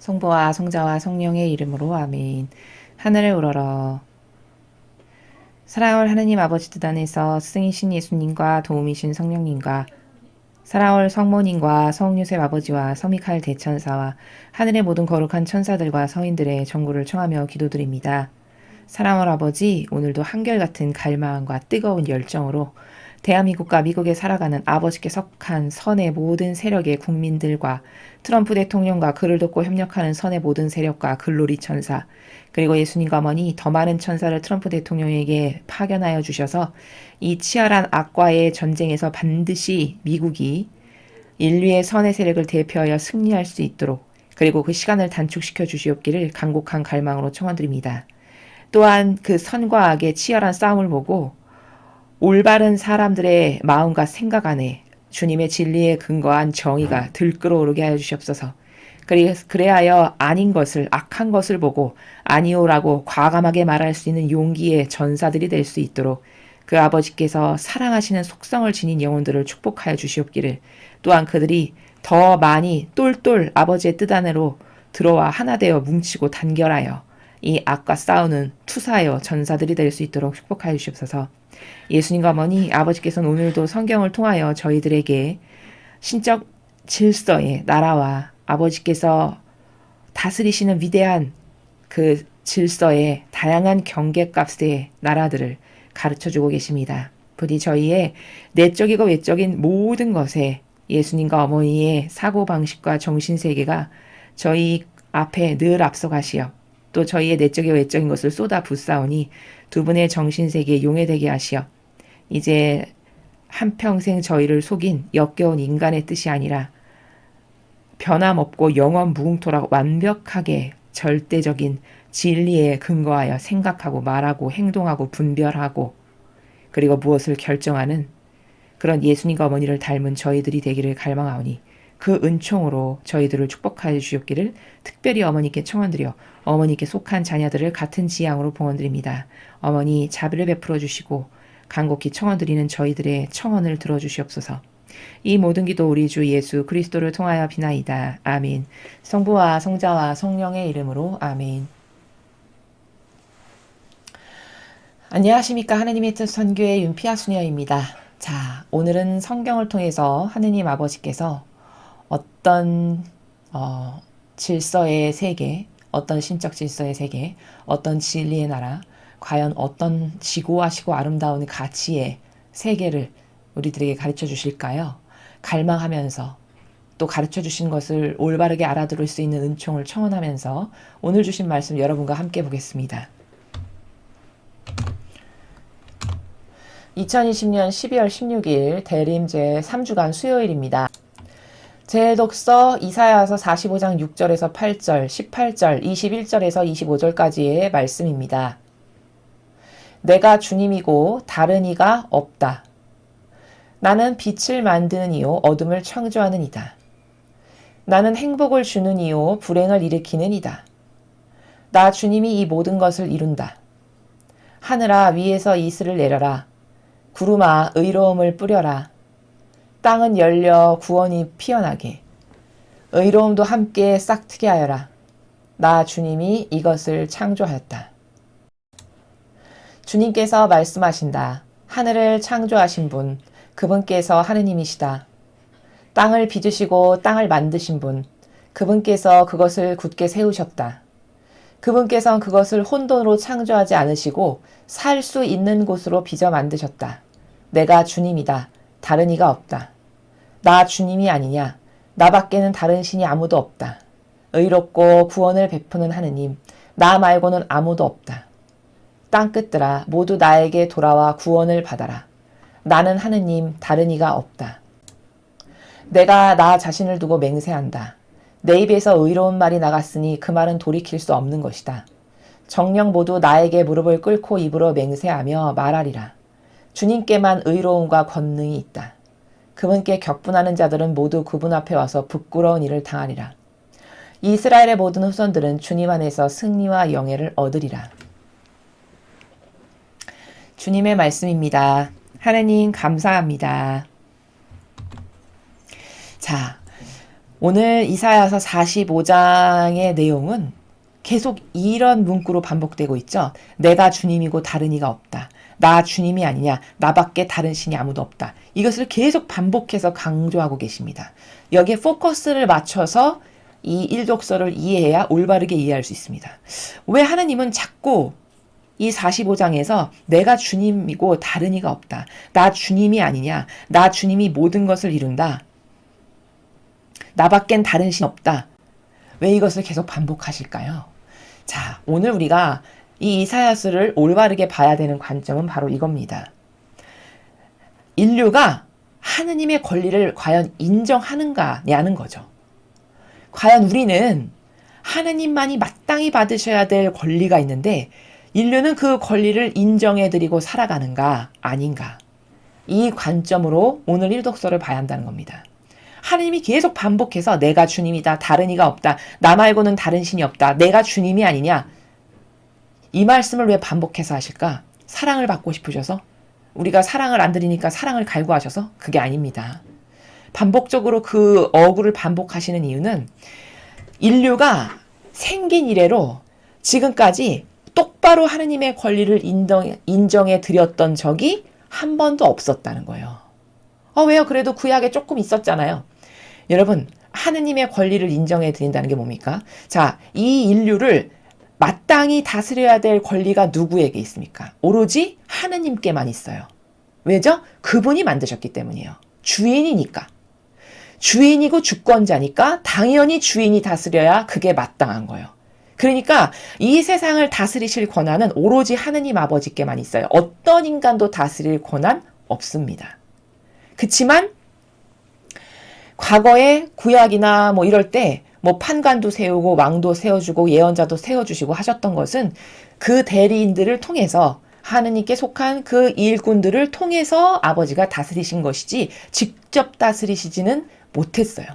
성부와 성자와 성령의 이름으로 아멘. 하늘을 우러러. 사랑할 하느님 아버지 뜻 안에서 스승이신 예수님과 도움이신 성령님과 사랑할 성모님과 성요셉 아버지와 서미칼 대천사와 하늘의 모든 거룩한 천사들과 서인들의 정구를 청하며 기도드립니다. 사랑할 아버지, 오늘도 한결같은 갈망과 뜨거운 열정으로 대한민국과 미국에 살아가는 아버지께 속한 선의 모든 세력의 국민들과 트럼프 대통령과 그를 돕고 협력하는 선의 모든 세력과 글로리 천사, 그리고 예수님과 어머니 더 많은 천사를 트럼프 대통령에게 파견하여 주셔서 이 치열한 악과의 전쟁에서 반드시 미국이 인류의 선의 세력을 대표하여 승리할 수 있도록, 그리고 그 시간을 단축시켜 주시옵기를 간곡한 갈망으로 청원드립니다. 또한 그 선과 악의 치열한 싸움을 보고 올바른 사람들의 마음과 생각 안에 주님의 진리에 근거한 정의가 들끓어오르게 하여 주시옵소서. 그래하여 아닌 것을, 악한 것을 보고 아니오라고 과감하게 말할 수 있는 용기의 전사들이 될 수 있도록 그 아버지께서 사랑하시는 속성을 지닌 영혼들을 축복하여 주시옵기를, 또한 그들이 더 많이 똘똘 아버지의 뜻 안으로 들어와 하나 되어 뭉치고 단결하여 이 악과 싸우는 투사여 전사들이 될 수 있도록 축복하여 주시옵소서. 예수님과 어머니 아버지께서는 오늘도 성경을 통하여 저희들에게 신적 질서의 나라와 아버지께서 다스리시는 위대한 그 질서의 다양한 경계값의 나라들을 가르쳐주고 계십니다. 부디 저희의 내적이고 외적인 모든 것에 예수님과 어머니의 사고방식과 정신세계가 저희 앞에 늘 앞서가시어 또 저희의 내적이고 외적인 것을 쏟아 붓사오니 두 분의 정신세계에 용해되게 하시어 이제 한평생 저희를 속인 역겨운 인간의 뜻이 아니라 변함없고 영원 무궁토라고 완벽하게 절대적인 진리에 근거하여 생각하고 말하고 행동하고 분별하고 그리고 무엇을 결정하는 그런 예수님과 어머니를 닮은 저희들이 되기를 갈망하오니 그 은총으로 저희들을 축복하여 주시옵기를 특별히 어머니께 청원드려 어머니께 속한 자녀들을 같은 지향으로 봉헌드립니다. 어머니 자비를 베풀어 주시고 간곡히 청원드리는 저희들의 청원을 들어주시옵소서. 이 모든 기도 우리 주 예수 그리스도를 통하여 비나이다. 아멘. 성부와 성자와 성령의 이름으로 아멘. 안녕하십니까. 하느님의 뜻 선교의 윤피아 수녀입니다. 자, 오늘은 성경을 통해서 하느님 아버지께서 어떤 질서의 세계, 어떤 신적 질서의 세계, 어떤 진리의 나라, 과연 어떤 지고하시고 아름다운 가치의 세계를 우리들에게 가르쳐 주실까요? 갈망하면서 또 가르쳐 주신 것을 올바르게 알아들을 수 있는 은총을 청원하면서 오늘 주신 말씀 여러분과 함께 보겠습니다. 2020년 12월 16일 대림 제3주간 수요일입니다. 제 독서 이사야서 45장 6절에서 8절, 18절, 21절에서 25절까지의 말씀입니다. 내가 주님이고 다른 이가 없다. 나는 빛을 만드는 이요 어둠을 창조하는 이다. 나는 행복을 주는 이요 불행을 일으키는 이다. 나 주님이 이 모든 것을 이룬다. 하늘아 위에서 이슬을 내려라. 구름아 의로움을 뿌려라. 땅은 열려 구원이 피어나게. 의로움도 함께 싹트게 하여라. 나 주님이 이것을 창조하였다. 주님께서 말씀하신다. 하늘을 창조하신 분, 그분께서 하느님이시다. 땅을 빚으시고 땅을 만드신 분, 그분께서 그것을 굳게 세우셨다. 그분께서는 그것을 혼돈으로 창조하지 않으시고 살 수 있는 곳으로 빚어 만드셨다. 내가 주님이다. 다른 이가 없다. 나 주님이 아니냐? 나밖에는 다른 신이 아무도 없다. 의롭고 구원을 베푸는 하느님, 나 말고는 아무도 없다. 땅끝들아 모두 나에게 돌아와 구원을 받아라. 나는 하느님 다른 이가 없다. 내가 나 자신을 두고 맹세한다. 내 입에서 의로운 말이 나갔으니 그 말은 돌이킬 수 없는 것이다. 정령 모두 나에게 무릎을 꿇고 입으로 맹세하며 말하리라. 주님께만 의로움과 권능이 있다. 그분께 격분하는 자들은 모두 그분 앞에 와서 부끄러운 일을 당하리라. 이스라엘의 모든 후손들은 주님 안에서 승리와 영예를 얻으리라. 주님의 말씀입니다. 하느님 감사합니다. 자, 오늘 이사야서 45장의 내용은 계속 이런 문구로 반복되고 있죠. 내가 주님이고 다른 이가 없다. 나 주님이 아니냐. 나밖에 다른 신이 아무도 없다. 이것을 계속 반복해서 강조하고 계십니다. 여기에 포커스를 맞춰서 이 일독서를 이해해야 올바르게 이해할 수 있습니다. 왜 하나님은 자꾸 이 45장에서 내가 주님이고 다른 이가 없다. 나 주님이 아니냐. 나 주님이 모든 것을 이룬다. 나밖엔 다른 신 없다. 왜 이것을 계속 반복하실까요? 자, 오늘 우리가 이 이사야서를 올바르게 봐야 되는 관점은 바로 이겁니다. 인류가 하느님의 권리를 과연 인정하는가냐는 거죠. 과연 우리는 하느님만이 마땅히 받으셔야 될 권리가 있는데 인류는 그 권리를 인정해드리고 살아가는가 아닌가. 이 관점으로 오늘 일독서를 봐야 한다는 겁니다. 하느님이 계속 반복해서 내가 주님이다. 다른 이가 없다. 나 말고는 다른 신이 없다. 내가 주님이 아니냐. 이 말씀을 왜 반복해서 하실까? 사랑을 받고 싶으셔서? 우리가 사랑을 안 드리니까 사랑을 갈구하셔서? 그게 아닙니다. 반복적으로 그 어구를 반복하시는 이유는 인류가 생긴 이래로 지금까지 똑바로 하느님의 권리를 인정해 드렸던 적이 한 번도 없었다는 거예요. 왜요? 그래도 구약에 조금 있었잖아요. 여러분, 하느님의 권리를 인정해 드린다는 게 뭡니까? 자, 이 인류를 마땅히 다스려야 될 권리가 누구에게 있습니까? 오로지 하느님께만 있어요. 왜죠? 그분이 만드셨기 때문이에요. 주인이니까. 주인이고 주권자니까 당연히 주인이 다스려야 그게 마땅한 거예요. 그러니까 이 세상을 다스리실 권한은 오로지 하느님 아버지께만 있어요. 어떤 인간도 다스릴 권한 없습니다. 그치만 과거에 구약이나 이럴 때 판관도 세우고 왕도 세워주고 예언자도 세워주시고 하셨던 것은 그 대리인들을 통해서 하느님께 속한 그 일꾼들을 통해서 아버지가 다스리신 것이지 직접 다스리시지는 못했어요.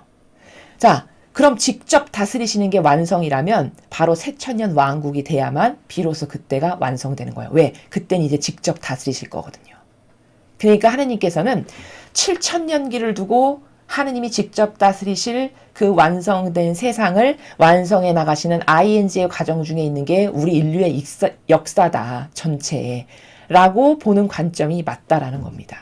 자, 그럼 직접 다스리시는 게 완성이라면 바로 새천년 왕국이 돼야만 비로소 그때가 완성되는 거예요. 왜? 그때는 이제 직접 다스리실 거거든요. 그러니까 하느님께서는 7천년기를 두고 하느님이 직접 다스리실 그 완성된 세상을 완성해 나가시는 ING의 과정 중에 있는 게 우리 인류의 역사다, 전체에. 라고 보는 관점이 맞다라는 겁니다.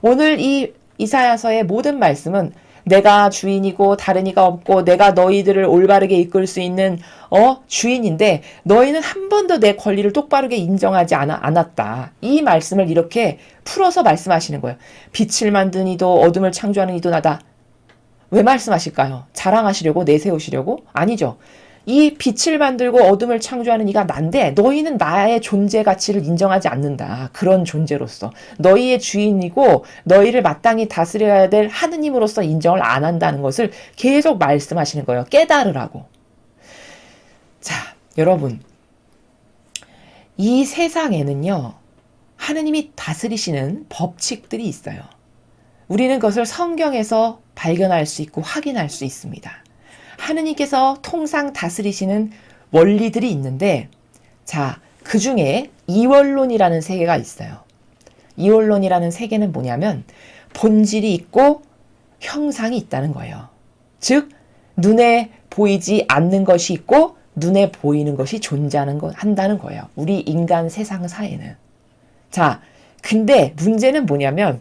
오늘 이 이사야서의 모든 말씀은 내가 주인이고 다른 이가 없고 내가 너희들을 올바르게 이끌 수 있는 주인인데 너희는 한 번도 내 권리를 똑바르게 인정하지 않았다. 이 말씀을 이렇게 풀어서 말씀하시는 거예요. 빛을 만든 이도 어둠을 창조하는 이도 나다. 왜 말씀하실까요? 자랑하시려고? 내세우시려고? 아니죠. 이 빛을 만들고 어둠을 창조하는 이가 난데 너희는 나의 존재 가치를 인정하지 않는다. 그런 존재로서 너희의 주인이고 너희를 마땅히 다스려야 될 하느님으로서 인정을 안 한다는 것을 계속 말씀하시는 거예요. 깨달으라고. 자, 여러분, 이 세상에는요 하느님이 다스리시는 법칙들이 있어요. 우리는 그것을 성경에서 발견할 수 있고 확인할 수 있습니다. 하느님께서 통상 다스리시는 원리들이 있는데, 자, 그 중에 이원론이라는 세계가 있어요. 이원론이라는 세계는 뭐냐면 본질이 있고 형상이 있다는 거예요. 즉, 눈에 보이지 않는 것이 있고 눈에 보이는 것이 한다는 거예요. 우리 인간 세상 사회는. 자, 근데 문제는 뭐냐면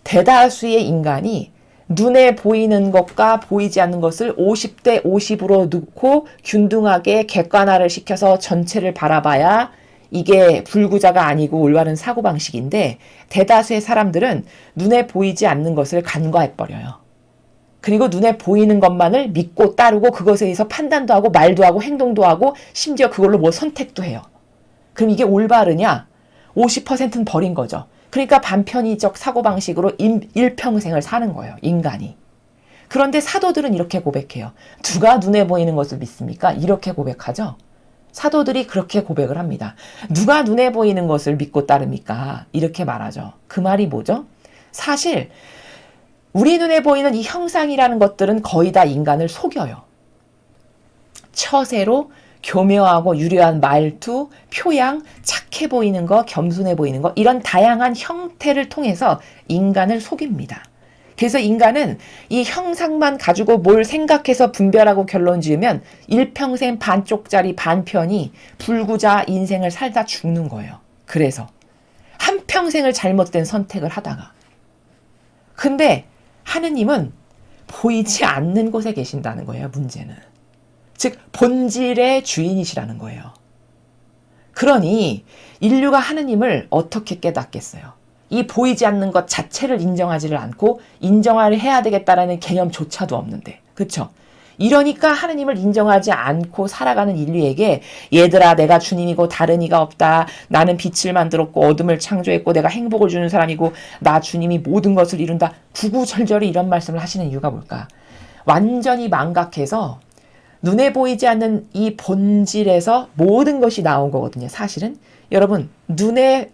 대다수의 인간이 눈에 보이는 것과 보이지 않는 것을 50대 50으로 놓고 균등하게 객관화를 시켜서 전체를 바라봐야 이게 불구자가 아니고 올바른 사고방식인데 대다수의 사람들은 눈에 보이지 않는 것을 간과해버려요. 그리고 눈에 보이는 것만을 믿고 따르고 그것에 의해서 판단도 하고 말도 하고 행동도 하고 심지어 그걸로 선택도 해요. 그럼 이게 올바르냐? 50%는 버린 거죠. 그러니까 반편의적 사고방식으로 일평생을 사는 거예요. 인간이. 그런데 사도들은 이렇게 고백해요. 누가 눈에 보이는 것을 믿습니까? 이렇게 고백하죠. 사도들이 그렇게 고백을 합니다. 누가 눈에 보이는 것을 믿고 따릅니까? 이렇게 말하죠. 그 말이 뭐죠? 사실 우리 눈에 보이는 이 형상이라는 것들은 거의 다 인간을 속여요. 처세로 교묘하고 유려한 말투, 표양, 착해 보이는 거, 겸손해 보이는 거 이런 다양한 형태를 통해서 인간을 속입니다. 그래서 인간은 이 형상만 가지고 뭘 생각해서 분별하고 결론 지으면 일평생 반쪽짜리 반편이 불구자 인생을 살다 죽는 거예요. 그래서 한평생을 잘못된 선택을 하다가. 근데 하느님은 보이지 않는 곳에 계신다는 거예요, 문제는. 즉 본질의 주인이시라는 거예요. 그러니 인류가 하느님을 어떻게 깨닫겠어요? 이 보이지 않는 것 자체를 인정하지를 않고 인정해야 되겠다라는 개념조차도 없는데. 그렇죠? 이러니까 하느님을 인정하지 않고 살아가는 인류에게 얘들아 내가 주님이고 다른 이가 없다. 나는 빛을 만들었고 어둠을 창조했고 내가 행복을 주는 사람이고 나 주님이 모든 것을 이룬다. 구구절절히 이런 말씀을 하시는 이유가 뭘까? 완전히 망각해서 눈에 보이지 않는 이 본질에서 모든 것이 나온 거거든요. 사실은 여러분 눈에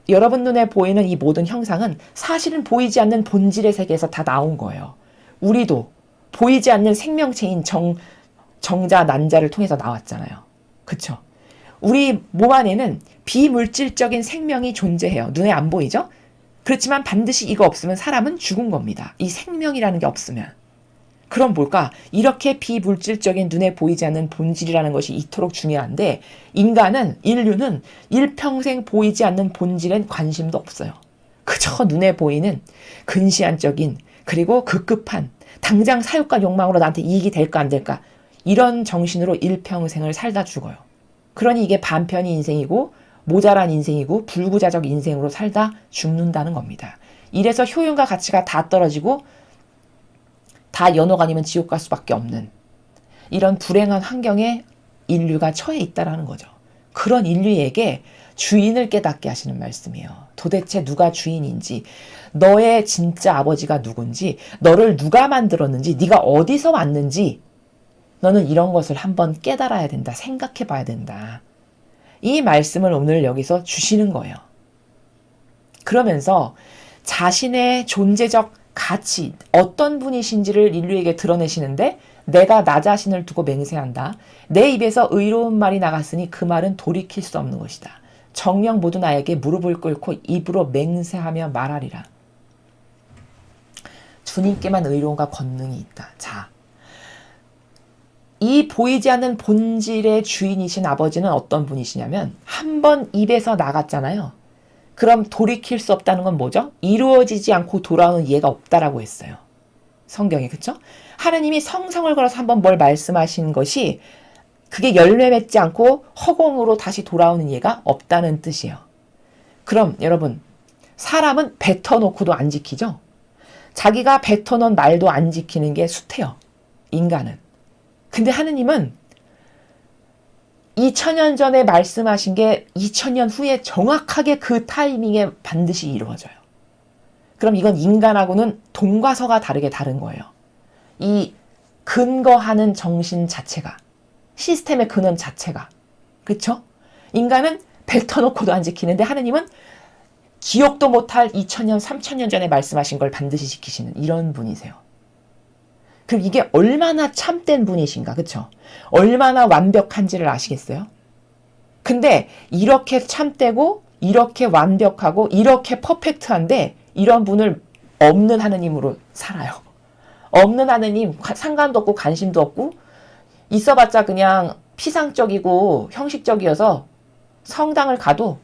보이는 이 모든 형상은 사실은 보이지 않는 본질의 세계에서 다 나온 거예요. 우리도 보이지 않는 생명체인 정자, 난자를 통해서 나왔잖아요. 그쵸? 우리 몸 안에는 비물질적인 생명이 존재해요. 눈에 안 보이죠? 그렇지만 반드시 이거 없으면 사람은 죽은 겁니다. 이 생명이라는 게 없으면. 그럼 뭘까? 이렇게 비물질적인 눈에 보이지 않는 본질이라는 것이 이토록 중요한데 인류는 일평생 보이지 않는 본질엔 관심도 없어요. 그저 눈에 보이는 근시안적인 그리고 급급한 당장 사욕과 욕망으로 나한테 이익이 될까 안 될까 이런 정신으로 일평생을 살다 죽어요. 그러니 이게 반편이 인생이고 모자란 인생이고 불구자적 인생으로 살다 죽는다는 겁니다. 이래서 효용과 가치가 다 떨어지고 다 연옥 아니면 지옥 갈 수밖에 없는 이런 불행한 환경에 인류가 처해 있다라는 거죠. 그런 인류에게 주인을 깨닫게 하시는 말씀이에요. 도대체 누가 주인인지, 너의 진짜 아버지가 누군지, 너를 누가 만들었는지, 네가 어디서 왔는지 너는 이런 것을 한번 깨달아야 된다. 생각해 봐야 된다. 이 말씀을 오늘 여기서 주시는 거예요. 그러면서 자신의 존재적 가치, 어떤 분이신지를 인류에게 드러내시는데 내가 나 자신을 두고 맹세한다. 내 입에서 의로운 말이 나갔으니 그 말은 돌이킬 수 없는 것이다. 정령 모두 나에게 무릎을 꿇고 입으로 맹세하며 말하리라. 주님께만 의로움과 권능이 있다. 자, 이 보이지 않는 본질의 주인이신 아버지는 어떤 분이시냐면 한번 입에서 나갔잖아요. 그럼 돌이킬 수 없다는 건 뭐죠? 이루어지지 않고 돌아오는 예가 없다라고 했어요. 성경에. 그렇죠? 하나님이 성성을 걸어서 한번 뭘 말씀하신 것이 그게 열매 맺지 않고 허공으로 다시 돌아오는 예가 없다는 뜻이에요. 그럼 여러분 사람은 뱉어놓고도 안 지키죠? 자기가 뱉어놓은 말도 안 지키는 게 숫해요. 인간은. 근데 하느님은 2000년 전에 말씀하신 게 2000년 후에 정확하게 그 타이밍에 반드시 이루어져요. 그럼 이건 인간하고는 동과 서가 다르게 다른 거예요. 이 근거하는 정신 자체가, 시스템의 근원 자체가. 그렇죠? 인간은 뱉어놓고도 안 지키는데 하느님은 기억도 못할 2000년, 3000년 전에 말씀하신 걸 반드시 지키시는 이런 분이세요. 그럼 이게 얼마나 참된 분이신가, 그쵸? 얼마나 완벽한지를 아시겠어요? 근데 이렇게 참되고 이렇게 완벽하고 이렇게 퍼펙트한데 이런 분을 없는 하느님으로 살아요. 없는 하느님 상관도 없고 관심도 없고 있어봤자 그냥 피상적이고 형식적이어서 성당을 가도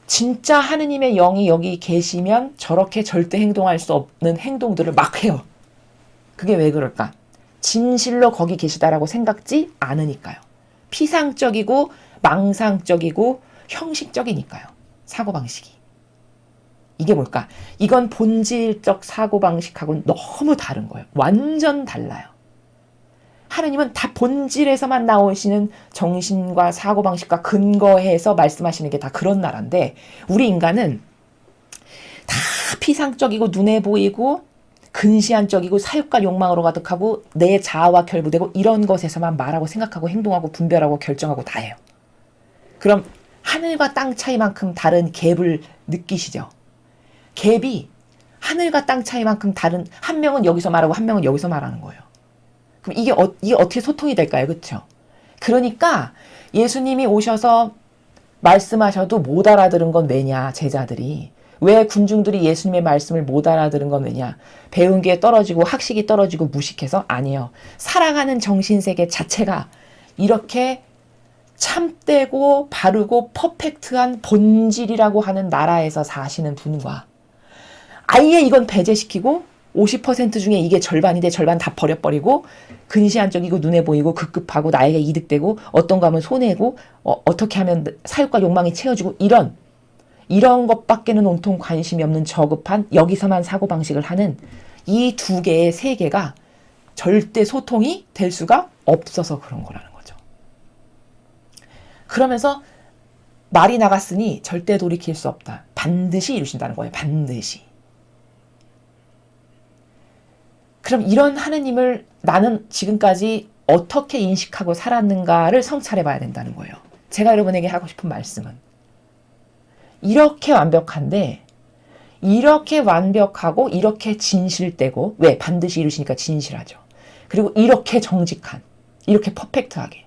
진짜 하느님의 영이 여기 계시면 저렇게 절대 행동할 수 없는 행동들을 막 해요. 그게 왜 그럴까? 진실로 거기 계시다라고 생각지 않으니까요. 피상적이고 망상적이고 형식적이니까요. 사고방식이. 이게 뭘까? 이건 본질적 사고방식하고는 너무 다른 거예요. 완전 달라요. 하느님은 다 본질에서만 나오시는 정신과 사고방식과 근거해서 말씀하시는 게 다 그런 나라인데 우리 인간은 다 피상적이고 눈에 보이고 근시안적이고 사욕과 욕망으로 가득하고 내 자아와 결부되고 이런 것에서만 말하고 생각하고 행동하고 분별하고 결정하고 다 해요. 그럼 하늘과 땅 차이만큼 다른 갭을 느끼시죠? 갭이 하늘과 땅 차이만큼 다른 한 명은 여기서 말하고 한 명은 여기서 말하는 거예요. 그럼 이게 어떻게 소통이 될까요? 그렇죠? 그러니까 예수님이 오셔서 말씀하셔도 못 알아들은 건 왜냐 제자들이. 왜 군중들이 예수님의 말씀을 못 알아들은 건 왜냐? 배운 게 떨어지고 학식이 떨어지고 무식해서? 아니에요. 살아가는 정신세계 자체가 이렇게 참되고 바르고 퍼펙트한 본질이라고 하는 나라에서 사시는 분과 아예 이건 배제시키고 50% 중에 이게 절반인데 절반 다 버려버리고 근시안적이고 눈에 보이고 급급하고 나에게 이득되고 어떤 거 하면 손해고 어떻게 하면 사욕과 욕망이 채워지고 이런 것밖에는 온통 관심이 없는 저급한 여기서만 사고방식을 하는 이 두 개의 세계가 절대 소통이 될 수가 없어서 그런 거라는 거죠. 그러면서 말이 나갔으니 절대 돌이킬 수 없다. 반드시 이루신다는 거예요. 반드시. 그럼 이런 하느님을 나는 지금까지 어떻게 인식하고 살았는가를 성찰해 봐야 된다는 거예요. 제가 여러분에게 하고 싶은 말씀은 이렇게 완벽한데 이렇게 완벽하고 이렇게 진실되고 왜? 반드시 이루시니까 진실하죠. 그리고 이렇게 정직한 이렇게 퍼펙트하게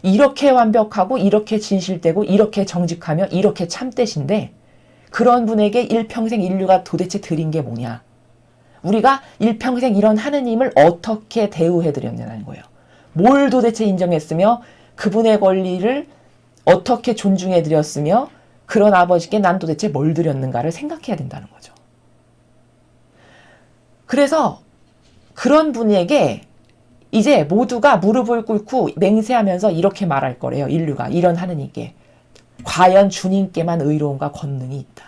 이렇게 완벽하고 이렇게 진실되고 이렇게 정직하며 이렇게 참되신데 그런 분에게 일평생 인류가 도대체 드린 게 뭐냐? 우리가 일평생 이런 하느님을 어떻게 대우해드렸냐는 거예요. 뭘 도대체 인정했으며 그분의 권리를 어떻게 존중해드렸으며 그런 아버지께 난 도대체 뭘 드렸는가를 생각해야 된다는 거죠. 그래서 그런 분에게 이제 모두가 무릎을 꿇고 맹세하면서 이렇게 말할 거래요. 인류가 이런 하느님께 과연 주님께만 의로움과 권능이 있다.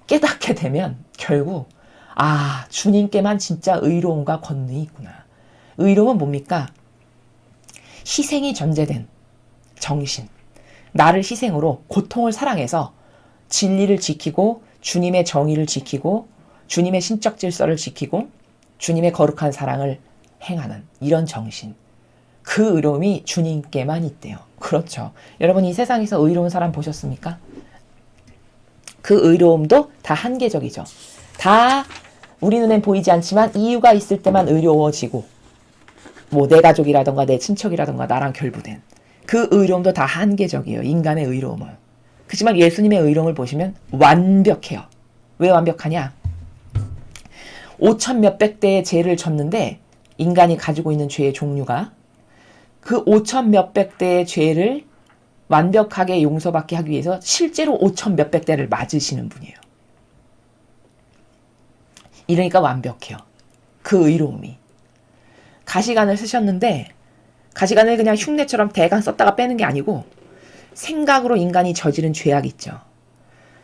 깨닫게 되면 결국 주님께만 진짜 의로움과 권능이 있구나. 의로움은 뭡니까? 희생이 전제된 정신. 나를 희생으로 고통을 사랑해서 진리를 지키고 주님의 정의를 지키고 주님의 신적 질서를 지키고 주님의 거룩한 사랑을 행하는 이런 정신. 그 의로움이 주님께만 있대요. 그렇죠. 여러분 이 세상에서 의로운 사람 보셨습니까? 그 의로움도 다 한계적이죠. 다 우리 눈엔 보이지 않지만 이유가 있을 때만 의로워지고 내 가족이라던가 내 친척이라던가 나랑 결부된 그 의로움도 다 한계적이에요. 인간의 의로움은. 그렇지만 예수님의 의로움을 보시면 완벽해요. 왜 완벽하냐? 5천 몇백 대의 죄를 졌는데 인간이 가지고 있는 죄의 종류가 그 5천 몇백 대의 죄를 완벽하게 용서받게 하기 위해서 실제로 5천 몇백 대를 맞으시는 분이에요. 이러니까 완벽해요. 그 의로움이. 가시관을 쓰셨는데 가시관을 그냥 흉내처럼 대강 썼다가 빼는 게 아니고 생각으로 인간이 저지른 죄악 있죠.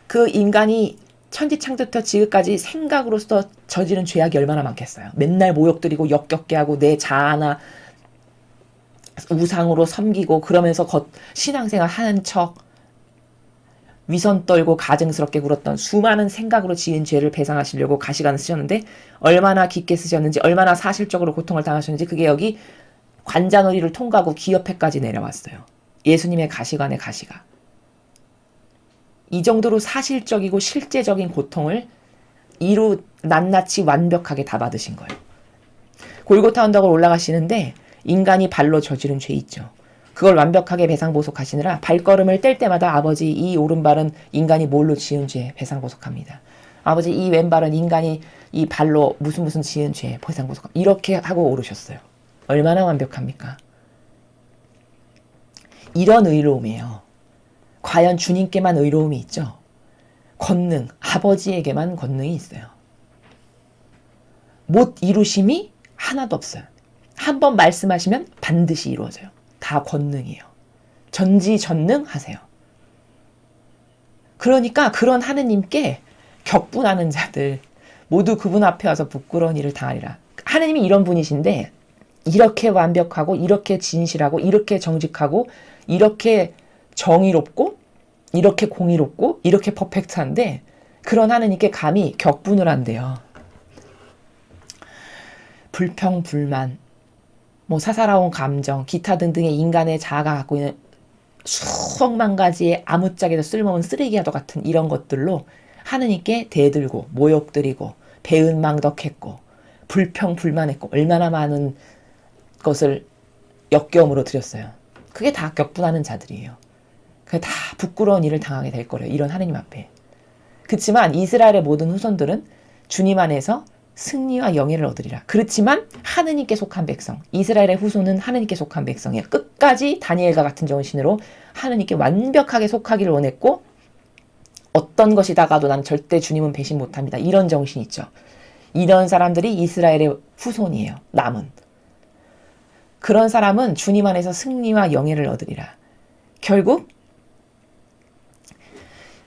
그 인간이 천지창조부터 지금까지 생각으로서 저지른 죄악이 얼마나 많겠어요. 맨날 모욕드리고 역겹게 하고 내 자아나 우상으로 섬기고 그러면서 신앙생활 하는 척 위선 떨고 가증스럽게 굴었던 수많은 생각으로 지은 죄를 배상하시려고 가시관을 쓰셨는데 얼마나 깊게 쓰셨는지 얼마나 사실적으로 고통을 당하셨는지 그게 여기 관자놀이를 통과하고 기업회까지 내려왔어요. 예수님의 가시관의 가시가. 이 정도로 사실적이고 실제적인 고통을 이루 낱낱이 완벽하게 다 받으신 거예요. 골고타 언덕을 올라가시는데 인간이 발로 저지른 죄 있죠. 그걸 완벽하게 배상보속하시느라 발걸음을 뗄 때마다 아버지 이 오른발은 인간이 뭘로 지은 죄 배상보속합니다. 아버지 이 왼발은 인간이 이 발로 무슨 지은 죄 배상보속합니다. 이렇게 하고 오르셨어요. 얼마나 완벽합니까? 이런 의로움이에요. 과연 주님께만 의로움이 있죠? 권능, 아버지에게만 권능이 있어요. 못 이루심이 하나도 없어요. 한번 말씀하시면 반드시 이루어져요. 다 권능이에요. 전지전능하세요. 그러니까 그런 하느님께 격분하는 자들 모두 그분 앞에 와서 부끄러운 일을 당하리라. 하느님이 이런 분이신데 이렇게 완벽하고 이렇게 진실하고 이렇게 정직하고 이렇게 정의롭고 이렇게 공의롭고 이렇게 퍼펙트한데 그런 하느님께 감히 격분을 한대요. 불평, 불만, 사사로운 감정, 기타 등등의 인간의 자아가 갖고 있는 수억만 가지의 아무짝에도 쓸모없는 쓰레기와도 같은 이런 것들로 하느님께 대들고 모욕드리고 배은망덕했고 불평, 불만했고 얼마나 많은 것을 역겨움으로 드렸어요. 그게 다 격분하는 자들이에요. 그게 다 부끄러운 일을 당하게 될 거래요. 이런 하느님 앞에. 그렇지만 이스라엘의 모든 후손들은 주님 안에서 승리와 영예를 얻으리라. 그렇지만 하느님께 속한 백성, 이스라엘의 후손은 하느님께 속한 백성이에요. 끝까지 다니엘과 같은 정신으로 하느님께 완벽하게 속하기를 원했고, 어떤 것이 다가도 나는 절대 주님은 배신 못합니다. 이런 정신이 있죠. 이런 사람들이 이스라엘의 후손이에요. 남은. 그런 사람은 주님 안에서 승리와 영예를 얻으리라. 결국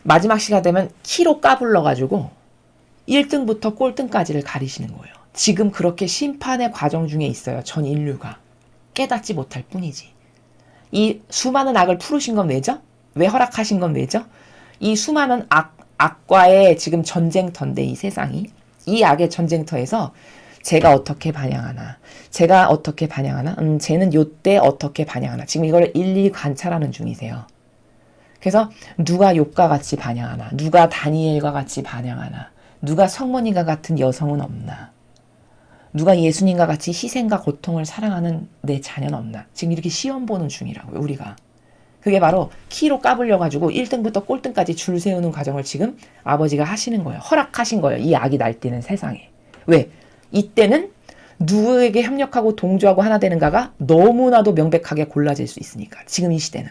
마지막 시가 되면 키로 까불러가지고 1등부터 꼴등까지를 가리시는 거예요. 지금 그렇게 심판의 과정 중에 있어요. 전 인류가. 깨닫지 못할 뿐이지. 이 수많은 악을 풀으신 건 왜죠? 왜 허락하신 건 왜죠? 이 수많은 악과의 지금 전쟁터인데, 이 세상이. 이 악의 전쟁터에서 제가 어떻게 반향하나, 제가 어떻게 반향하나, 쟤는 요때 어떻게 반향하나. 지금 이걸 일일이 관찰하는 중이세요. 그래서 누가 욥과 같이 반향하나, 누가 다니엘과 같이 반향하나, 누가 성모님과 같은 여성은 없나, 누가 예수님과 같이 희생과 고통을 사랑하는 내 자녀는 없나. 지금 이렇게 시험 보는 중이라고요, 우리가. 그게 바로 키로 까불려가지고 1등부터 꼴등까지 줄 세우는 과정을 지금 아버지가 하시는 거예요. 허락하신 거예요. 이 악이 날뛰는 세상에. 왜? 이때는 누구에게 협력하고 동조하고 하나 되는가가 너무나도 명백하게 골라질 수 있으니까. 지금 이 시대는.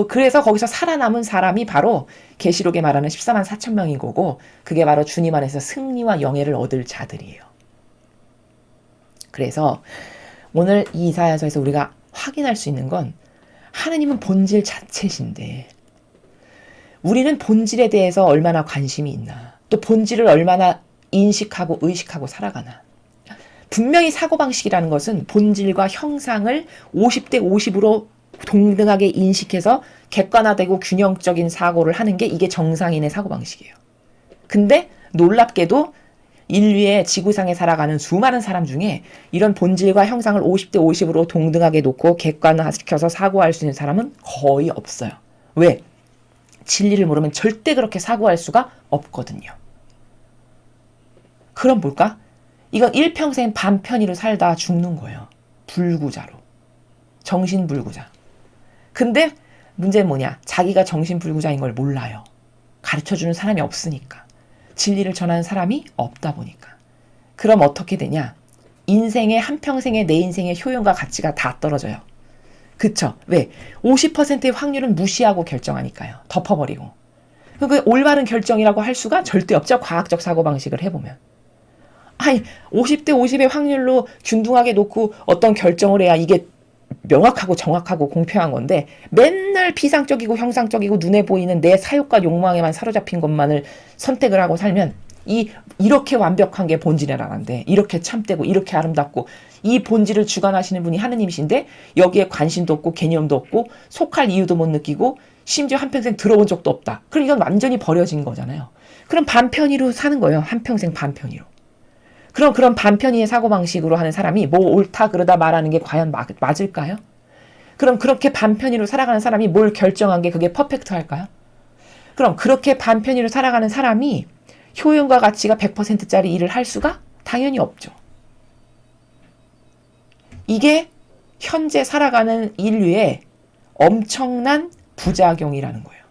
그래서 거기서 살아남은 사람이 바로 계시록에 말하는 14만 4천 명인 거고, 그게 바로 주님 안에서 승리와 영예를 얻을 자들이에요. 그래서 오늘 이 이사야서에서 우리가 확인할 수 있는 건, 하느님은 본질 자체신데 우리는 본질에 대해서 얼마나 관심이 있나, 또 본질을 얼마나 인식하고 의식하고 살아가나. 분명히 사고방식이라는 것은 본질과 형상을 50대 50으로 동등하게 인식해서 객관화되고 균형적인 사고를 하는 게 이게 정상인의 사고방식이에요. 근데 놀랍게도 인류의 지구상에 살아가는 수많은 사람 중에 이런 본질과 형상을 50대 50으로 동등하게 놓고 객관화시켜서 사고할 수 있는 사람은 거의 없어요. 왜? 진리를 모르면 절대 그렇게 사고할 수가 없거든요. 그럼 뭘까? 이건 일평생 반편의로 살다 죽는 거예요. 불구자로. 정신불구자. 근데 문제는 뭐냐? 자기가 정신불구자인 걸 몰라요. 가르쳐주는 사람이 없으니까. 진리를 전하는 사람이 없다 보니까. 그럼 어떻게 되냐? 인생의 한평생의 내 인생의 효용과 가치가 다 떨어져요. 그쵸? 왜? 50%의 확률은 무시하고 결정하니까요. 덮어버리고. 그 올바른 결정이라고 할 수가 절대 없죠. 과학적 사고방식을 해보면. 아니 50대 50의 확률로 균등하게 놓고 어떤 결정을 해야 이게 명확하고 정확하고 공평한 건데, 맨날 비상적이고 형상적이고 눈에 보이는 내 사욕과 욕망에만 사로잡힌 것만을 선택을 하고 살면 이렇게 완벽한 게 본질이라는데, 이렇게 참되고 이렇게 아름답고 이 본질을 주관하시는 분이 하느님이신데 여기에 관심도 없고 개념도 없고 속할 이유도 못 느끼고 심지어 한평생 들어본 적도 없다. 그럼 이건 완전히 버려진 거잖아요. 그럼 반편의로 사는 거예요. 한평생 반편의로. 그럼 그런 반편의의 사고방식으로 하는 사람이 뭐 옳다 그러다 말하는 게 과연 맞을까요? 그럼 그렇게 반편의로 살아가는 사람이 뭘 결정한 게 그게 퍼펙트할까요? 그럼 그렇게 반편의로 살아가는 사람이 효용과 가치가 100%짜리 일을 할 수가 당연히 없죠. 이게 현재 살아가는 인류의 엄청난 부작용이라는 거예요.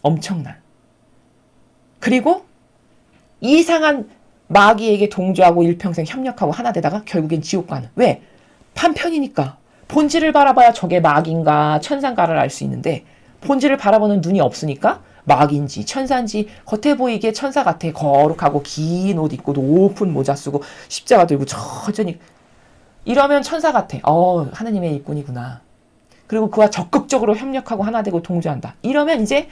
엄청난. 그리고 이상한 마귀에게 동조하고 일평생 협력하고 하나 되다가 결국엔 지옥 가는. 왜? 반편이니까. 본질을 바라봐야 저게 마귀인가 천상가를 알 수 있는데, 본질을 바라보는 눈이 없으니까 마귀인지 천사인지 겉에 보이기에 천사 같아. 거룩하고 긴 옷 입고 높은 모자 쓰고 십자가 들고 천천히. 이러면 천사 같아. 하느님의 일꾼이구나. 그리고 그와 적극적으로 협력하고 하나 되고 동조한다. 이러면 이제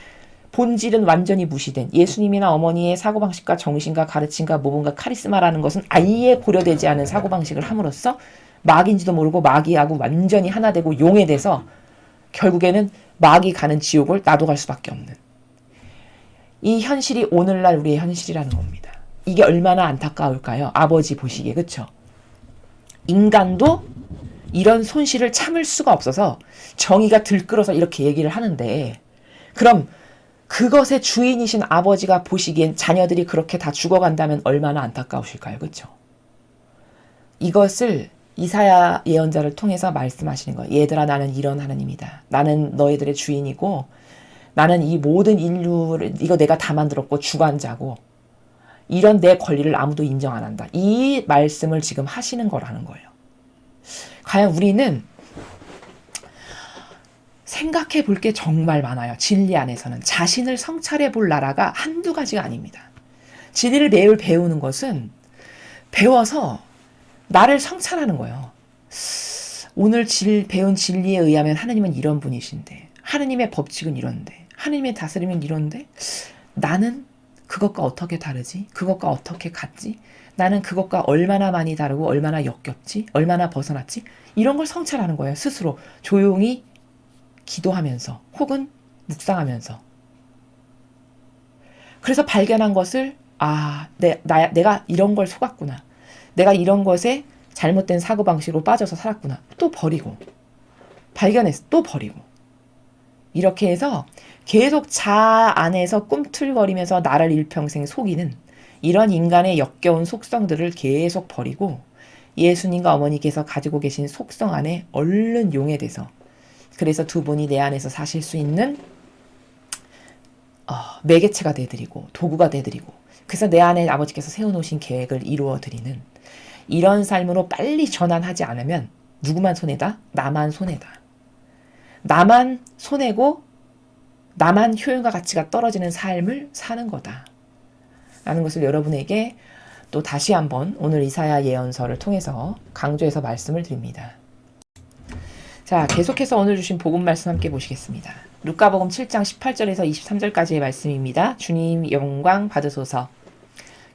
본질은 완전히 무시된, 예수님이나 어머니의 사고방식과 정신과 가르침과 모범과 카리스마라는 것은 아예 고려되지 않은 사고방식을 함으로써 마귀인지도 모르고 마귀하고 완전히 하나 되고 용해돼서 결국에는 마귀 가는 지옥을 나도 갈 수밖에 없는, 이 현실이 오늘날 우리의 현실이라는 겁니다. 이게 얼마나 안타까울까요? 아버지 보시기에. 그쵸? 인간도 이런 손실을 참을 수가 없어서 정의가 들끓어서 이렇게 얘기를 하는데, 그럼 그것의 주인이신 아버지가 보시기엔 자녀들이 그렇게 다 죽어간다면 얼마나 안타까우실까요? 그렇죠? 이것을 이사야 예언자를 통해서 말씀하시는 거예요. 얘들아, 나는 이런 하나님이다. 나는 너희들의 주인이고 나는 이 모든 인류를 이거 내가 다 만들었고 주관자고 이런 내 권리를 아무도 인정 안 한다. 이 말씀을 지금 하시는 거라는 거예요. 과연 우리는 생각해 볼 게 정말 많아요. 진리 안에서는. 자신을 성찰해 볼 나라가 한두 가지가 아닙니다. 진리를 매일 배우는 것은 배워서 나를 성찰하는 거예요. 오늘 배운 진리에 의하면 하느님은 이런 분이신데, 하느님의 법칙은 이런데, 하느님의 다스림은 이런데, 나는 그것과 어떻게 다르지? 그것과 어떻게 같지? 나는 그것과 얼마나 많이 다르고 얼마나 역겹지? 얼마나 벗어났지? 이런 걸 성찰하는 거예요. 스스로 조용히 기도하면서 혹은 묵상하면서. 그래서 발견한 것을 내가 이런 걸 속았구나. 내가 이런 것에 잘못된 사고방식으로 빠져서 살았구나. 또 버리고. 발견해서 또 버리고. 이렇게 해서 계속 자 안에서 꿈틀거리면서 나를 일평생 속이는 이런 인간의 역겨운 속성들을 계속 버리고 예수님과 어머니께서 가지고 계신 속성 안에 얼른 용해돼서 그래서 두 분이 내 안에서 사실 수 있는 매개체가 돼드리고 도구가 돼드리고 그래서 내 안에 아버지께서 세워놓으신 계획을 이루어드리는 이런 삶으로 빨리 전환하지 않으면 누구만 손해다? 나만 손해다. 나만 손해고 나만 효용과 가치가 떨어지는 삶을 사는 거다. 라는 것을 여러분에게 또 다시 한번 오늘 이사야 예언서를 통해서 강조해서 말씀을 드립니다. 자, 계속해서 오늘 주신 복음 말씀 함께 보시겠습니다. 루카복음 7장 18절에서 23절까지의 말씀입니다. 주님 영광 받으소서.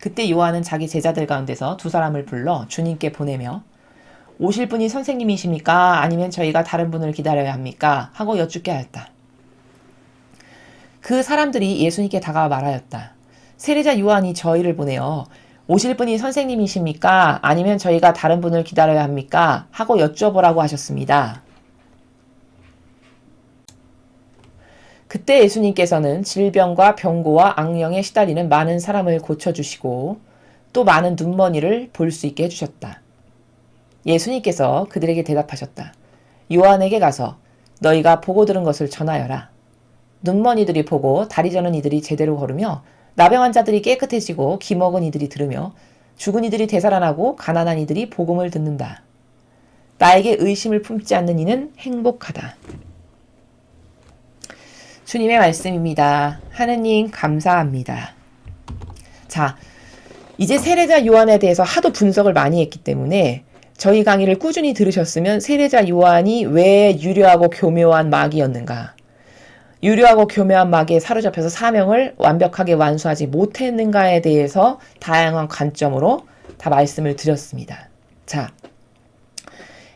그때 요한은 자기 제자들 가운데서 두 사람을 불러 주님께 보내며 오실 분이 선생님이십니까? 아니면 저희가 다른 분을 기다려야 합니까? 하고 여쭙게 하였다. 그 사람들이 예수님께 다가와 말하였다. 세례자 요한이 저희를 보내어 오실 분이 선생님이십니까? 아니면 저희가 다른 분을 기다려야 합니까? 하고 여쭈어보라고 하셨습니다. 그때 예수님께서는 질병과 병고와 악령에 시달리는 많은 사람을 고쳐주시고 또 많은 눈머니를 볼 수 있게 해주셨다. 예수님께서 그들에게 대답하셨다. 요한에게 가서 너희가 보고 들은 것을 전하여라. 눈머니들이 보고 다리 저는 이들이 제대로 걸으며 나병한 자들이 깨끗해지고 기먹은 이들이 들으며 죽은 이들이 되살아나고 가난한 이들이 복음을 듣는다. 나에게 의심을 품지 않는 이는 행복하다. 주님의 말씀입니다. 하느님 감사합니다. 자, 이제 세례자 요한에 대해서 하도 분석을 많이 했기 때문에 저희 강의를 꾸준히 들으셨으면 세례자 요한이 왜 유려하고 교묘한 마귀였는가? 유려하고 교묘한 마귀에 사로잡혀서 사명을 완벽하게 완수하지 못했는가에 대해서 다양한 관점으로 다 말씀을 드렸습니다. 자,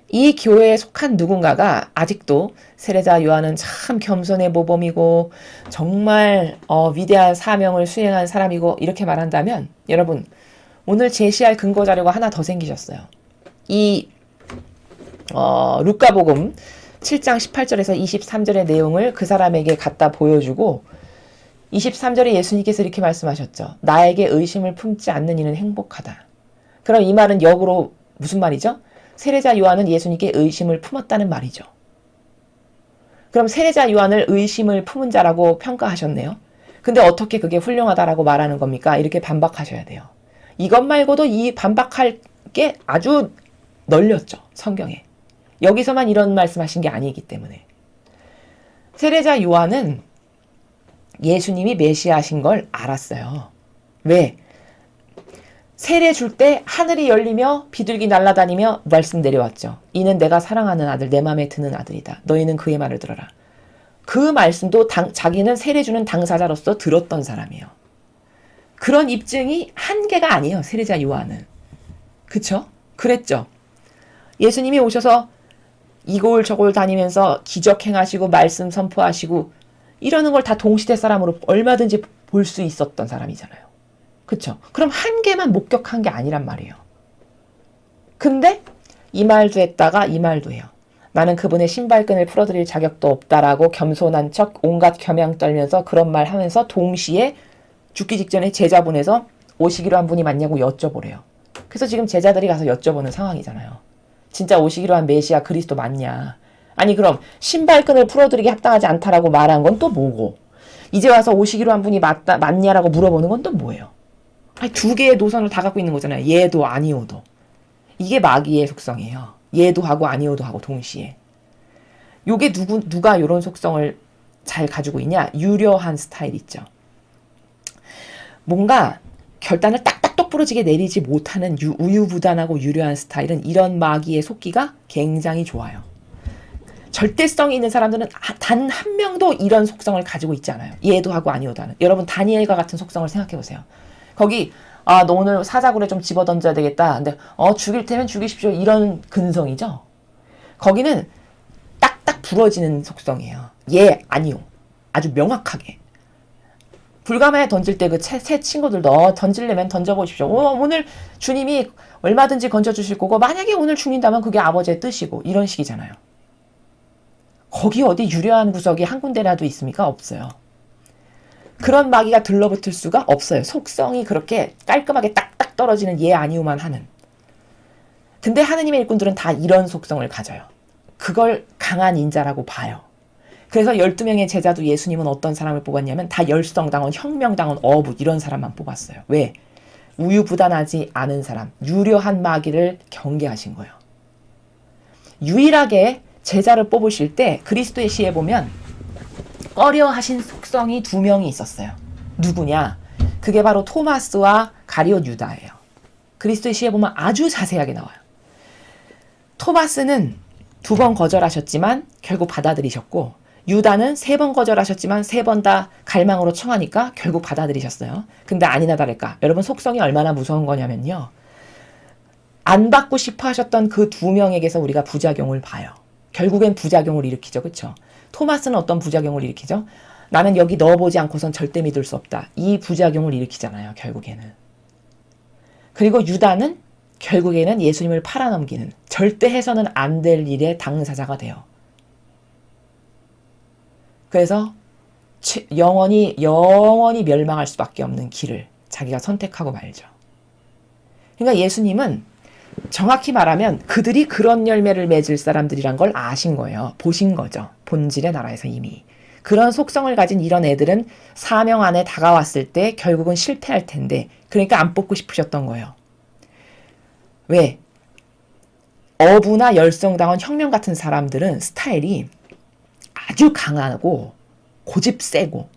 이 교회에 속한 누군가가 아직도 세례자 요한은 참 겸손의 모범이고 정말 위대한 사명을 수행한 사람이고 이렇게 말한다면 여러분 오늘 제시할 근거 자료가 하나 더 생기셨어요. 이 루카복음 7장 18절에서 23절의 내용을 그 사람에게 갖다 보여주고 23절에 예수님께서 이렇게 말씀하셨죠. 나에게 의심을 품지 않는 이는 행복하다. 그럼 이 말은 역으로 무슨 말이죠? 세례자 요한은 예수님께 의심을 품었다는 말이죠. 그럼 세례자 요한을 의심을 품은 자라고 평가하셨네요. 근데 어떻게 그게 훌륭하다라고 말하는 겁니까? 이렇게 반박하셔야 돼요. 이것 말고도 이 반박할 게 아주 널렸죠. 성경에. 여기서만 이런 말씀하신 게 아니기 때문에. 세례자 요한은 예수님이 메시아신 걸 알았어요. 왜? 세례 줄 때 하늘이 열리며 비둘기 날아다니며 말씀 내려왔죠. 이는 내가 사랑하는 아들, 내 마음에 드는 아들이다. 너희는 그의 말을 들어라. 그 말씀도 자기는 세례 주는 당사자로서 들었던 사람이에요. 그런 입증이 한계가 아니에요. 세례자 요한은. 그쵸? 그랬죠. 예수님이 오셔서 이골 저골 다니면서 기적 행하시고 말씀 선포하시고 이러는 걸 다 동시대 사람으로 얼마든지 볼 수 있었던 사람이잖아요. 그쵸? 그럼 한 개만 목격한 게 아니란 말이에요. 근데 이 말도 했다가 이 말도 해요. 나는 그분의 신발끈을 풀어드릴 자격도 없다라고 겸손한 척 온갖 겸양 떨면서 그런 말 하면서 동시에 죽기 직전에 제자 보내서 오시기로 한 분이 맞냐고 여쭤보래요. 그래서 지금 제자들이 가서 여쭤보는 상황이잖아요. 진짜 오시기로 한 메시아 그리스도 맞냐? 아니 그럼 신발끈을 풀어드리기 합당하지 않다라고 말한 건 또 뭐고? 이제 와서 오시기로 한 분이 맞냐라고 물어보는 건 또 뭐예요? 아니, 두 개의 노선을 다 갖고 있는 거잖아요. 예도 아니오도. 이게 마귀의 속성이에요. 예도 하고 아니오도 하고 동시에. 요게 누가 요런 속성을 잘 가지고 있냐? 유려한 스타일 있죠. 뭔가 결단을 딱딱 부러지게 내리지 못하는 우유부단하고 유려한 스타일은 이런 마귀의 속기가 굉장히 좋아요. 절대성이 있는 사람들은 단 한 명도 이런 속성을 가지고 있지 않아요. 예도 하고 아니오도 하는. 여러분 다니엘과 같은 속성을 생각해 보세요. 거기 너 오늘 사자굴에 좀 집어던져야 되겠다. 근데 죽일 테면 죽이십시오. 이런 근성이죠. 거기는 딱딱 부러지는 속성이에요. 예, 아니오. 아주 명확하게. 불가마에 던질 때 그 새 친구들도 던지려면 던져보십시오. 오늘 주님이 얼마든지 건져주실 거고 만약에 오늘 죽는다면 그게 아버지의 뜻이고 이런 식이잖아요. 거기 어디 유려한 구석이 한 군데라도 있습니까? 없어요. 그런 마귀가 들러붙을 수가 없어요. 속성이 그렇게 깔끔하게 딱딱 떨어지는 예 아니오만 하는. 근데 하느님의 일꾼들은 다 이런 속성을 가져요. 그걸 강한 인자라고 봐요. 그래서 12명의 제자도 예수님은 어떤 사람을 뽑았냐면 다 열성당원, 혁명당원, 어부 이런 사람만 뽑았어요. 왜? 우유부단하지 않은 사람, 유려한 마귀를 경계하신 거예요. 유일하게 제자를 뽑으실 때 그리스도의 시에 보면 꺼려하신 속성이 2명이 있었어요. 누구냐? 그게 바로 토마스와 가룟 유다예요. 그리스도의 시에 보면 아주 자세하게 나와요. 토마스는 2번 거절하셨지만 결국 받아들이셨고 유다는 3번 거절하셨지만 3번 다 갈망으로 청하니까 결국 받아들이셨어요. 근데 아니나 다를까? 여러분 속성이 얼마나 무서운 거냐면요. 안 받고 싶어 하셨던 그 2명에게서 우리가 부작용을 봐요. 결국엔 부작용을 일으키죠. 그렇죠? 토마스는 어떤 부작용을 일으키죠? 나는 여기 넣어보지 않고선 절대 믿을 수 없다. 이 부작용을 일으키잖아요. 결국에는. 그리고 유다는 결국에는 예수님을 팔아넘기는 절대 해서는 안 될 일의 당사자가 돼요. 그래서 영원히 멸망할 수밖에 없는 길을 자기가 선택하고 말죠. 그러니까 예수님은 정확히 말하면 그들이 그런 열매를 맺을 사람들이란 걸 아신 거예요. 보신 거죠. 본질의 나라에서 이미. 그런 속성을 가진 이런 애들은 사명 안에 다가왔을 때 결국은 실패할 텐데 그러니까 안 뽑고 싶으셨던 거예요. 왜? 어부나 열성당원 혁명 같은 사람들은 스타일이 아주 강하고 고집 세고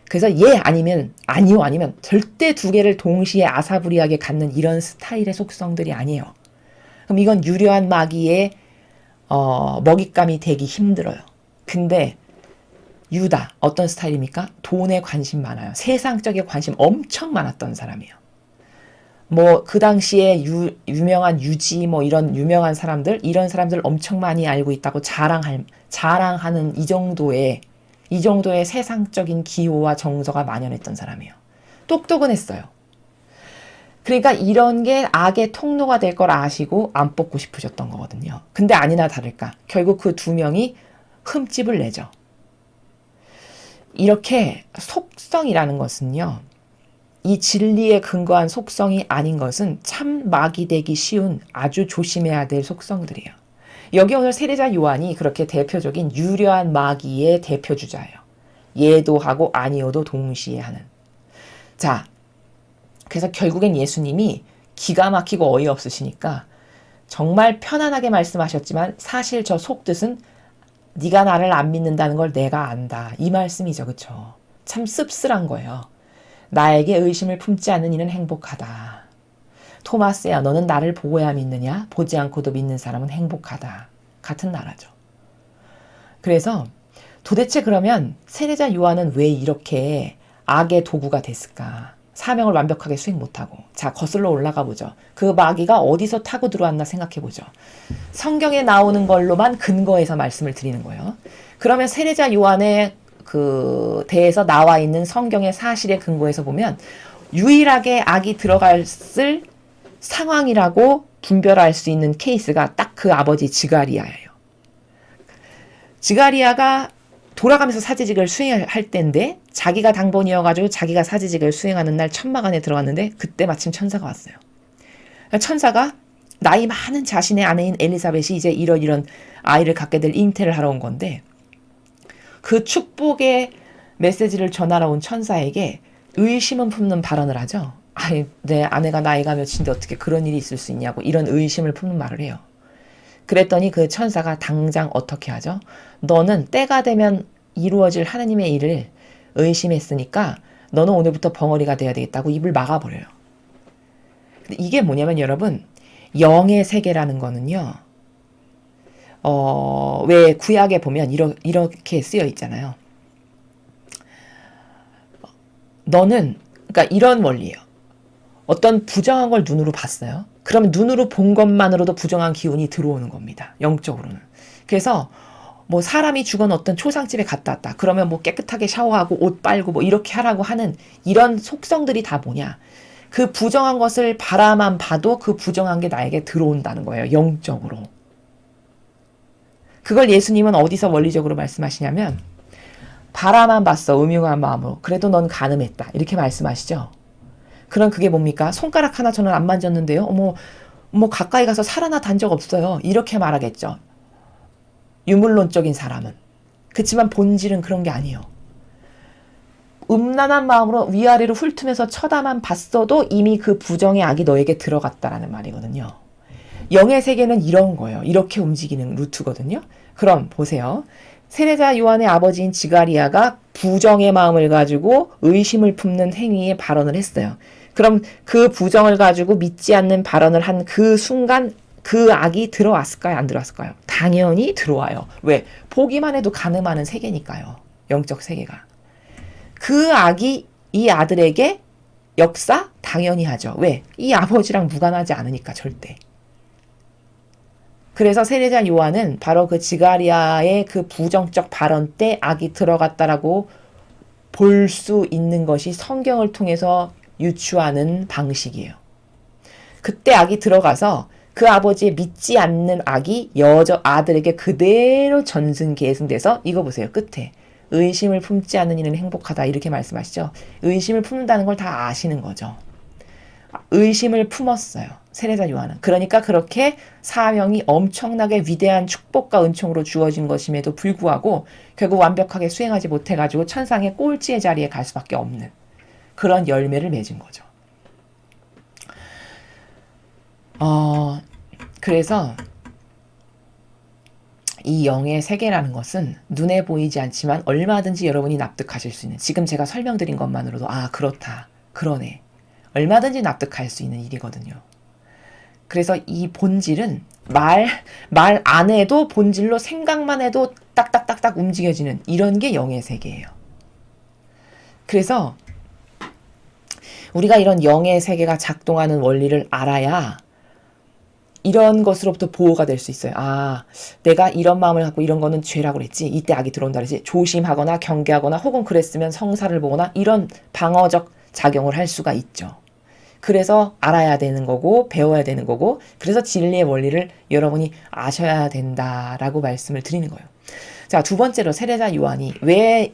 그래서 예 아니면 아니요 아니면 절대 2개를 동시에 아사부리하게 갖는 이런 스타일의 속성들이 아니에요. 그럼 이건 유려한 마귀의 먹잇감이 되기 힘들어요. 근데 유다 어떤 스타일입니까? 돈에 관심 많아요. 세상적인 관심 엄청 많았던 사람이에요. 뭐 그 당시에 유명한 유지 뭐 이런 유명한 사람들 이런 사람들 엄청 많이 알고 있다고 자랑하는 이 정도의 세상적인 기호와 정서가 만연했던 사람이에요. 똑똑은 했어요. 그러니까 이런 게 악의 통로가 될 걸 아시고 안 뽑고 싶으셨던 거거든요. 근데 아니나 다를까 결국 그 2명이 흠집을 내죠. 이렇게 속성이라는 것은요. 이 진리에 근거한 속성이 아닌 것은 참 마귀 되기 쉬운 아주 조심해야 될 속성들이에요. 여기 오늘 세례자 요한이 그렇게 대표적인 유려한 마귀의 대표주자예요. 예도 하고 아니오도 동시에 하는. 자, 그래서 결국엔 예수님이 기가 막히고 어이없으시니까 정말 편안하게 말씀하셨지만 사실 저 속뜻은 네가 나를 안 믿는다는 걸 내가 안다. 이 말씀이죠. 그렇죠? 참 씁쓸한 거예요. 나에게 의심을 품지 않는 이는 행복하다. 토마스야 너는 나를 보고야 믿느냐? 보지 않고도 믿는 사람은 행복하다. 같은 나라죠. 그래서 도대체 그러면 세례자 요한은 왜 이렇게 악의 도구가 됐을까? 사명을 완벽하게 수행 못하고. 자, 거슬러 올라가 보죠. 그 마귀가 어디서 타고 들어왔나 생각해 보죠. 성경에 나오는 걸로만 근거해서 말씀을 드리는 거예요. 그러면 세례자 요한의 그 대해서 나와 있는 성경의 사실에 근거해서 보면 유일하게 악이 들어갔을 상황이라고 분별할 수 있는 케이스가 딱 그 아버지 지가리아예요. 지가리아가 돌아가면서 사제직을 수행할 때인데 자기가 당번이어가지고 자기가 사제직을 수행하는 날 천막안에 들어갔는데 그때 마침 천사가 왔어요. 천사가 나이 많은 자신의 아내인 엘리사벳이 이제 이런 아이를 갖게 될 잉태를 하러 온 건데 그 축복의 메시지를 전하러 온 천사에게 의심은 품는 발언을 하죠. 아니, 내 아내가 나이가 몇인데 어떻게 그런 일이 있을 수 있냐고 이런 의심을 품는 말을 해요. 그랬더니 그 천사가 당장 어떻게 하죠? 너는 때가 되면 이루어질 하나님의 일을 의심했으니까 너는 오늘부터 벙어리가 돼야 되겠다고 입을 막아버려요. 근데 이게 뭐냐면 여러분, 영의 세계라는 거는요. 왜 구약에 보면 이렇게 쓰여 있잖아요. 너는, 그러니까 이런 원리예요. 어떤 부정한 걸 눈으로 봤어요. 그러면 눈으로 본 것만으로도 부정한 기운이 들어오는 겁니다. 영적으로는. 그래서 뭐 사람이 죽은 어떤 초상집에 갔다 왔다. 그러면 뭐 깨끗하게 샤워하고 옷 빨고 뭐 이렇게 하라고 하는 이런 속성들이 다 뭐냐. 그 부정한 것을 바라만 봐도 그 부정한 게 나에게 들어온다는 거예요. 영적으로. 그걸 예수님은 어디서 원리적으로 말씀하시냐면 바라만 봤어. 음흉한 마음으로. 그래도 넌 간음했다. 이렇게 말씀하시죠. 그럼 그게 뭡니까? 손가락 하나 저는 안 만졌는데요. 어머 가까이 가서 살 하나 단 적 없어요. 이렇게 말하겠죠. 유물론적인 사람은. 그렇지만 본질은 그런 게 아니에요. 음란한 마음으로 위아래로 훑으면서 쳐다만 봤어도 이미 그 부정의 악이 너에게 들어갔다라는 말이거든요. 영의 세계는 이런 거예요. 이렇게 움직이는 루트거든요. 그럼 보세요. 세례자 요한의 아버지인 지가리아가 부정의 마음을 가지고 의심을 품는 행위에 발언을 했어요. 그럼 그 부정을 가지고 믿지 않는 발언을 한 그 순간 그 악이 들어왔을까요? 안 들어왔을까요? 당연히 들어와요. 왜? 보기만 해도 가늠하는 세계니까요. 영적 세계가. 그 악이 이 아들에게 역사? 당연히 하죠. 왜? 이 아버지랑 무관하지 않으니까 절대. 그래서 세례자 요한은 바로 그 지가리아의 그 부정적 발언 때 악이 들어갔다라고 볼 수 있는 것이 성경을 통해서 유추하는 방식이에요. 그때 악이 들어가서 그 아버지의 믿지 않는 악이 아들에게 그대로 전승계승돼서 이거 보세요. 끝에 의심을 품지 않는 이는 행복하다 이렇게 말씀하시죠. 의심을 품는다는 걸 다 아시는 거죠. 의심을 품었어요. 세례자 요한은. 그러니까 그렇게 사명이 엄청나게 위대한 축복과 은총으로 주어진 것임에도 불구하고 결국 완벽하게 수행하지 못해가지고 천상의 꼴찌의 자리에 갈 수밖에 없는 그런 열매를 맺은 거죠. 그래서 이 영의 세계라는 것은 눈에 보이지 않지만 얼마든지 여러분이 납득하실 수 있는, 지금 제가 설명드린 것만으로도 그렇다, 그러네, 얼마든지 납득할 수 있는 일이거든요. 그래서 이 본질은 말 안 해도 본질로 생각만 해도 딱딱딱딱 움직여지는 이런 게 영의 세계예요. 그래서 우리가 이런 영의 세계가 작동하는 원리를 알아야 이런 것으로부터 보호가 될 수 있어요. 내가 이런 마음을 갖고 이런 거는 죄라고 그랬지. 이때 악이 들어온다 그랬지. 조심하거나 경계하거나 혹은 그랬으면 성사를 보거나 이런 방어적 작용을 할 수가 있죠. 그래서 알아야 되는 거고 배워야 되는 거고 그래서 진리의 원리를 여러분이 아셔야 된다라고 말씀을 드리는 거예요. 자, 두 번째로 세례자 요한이 왜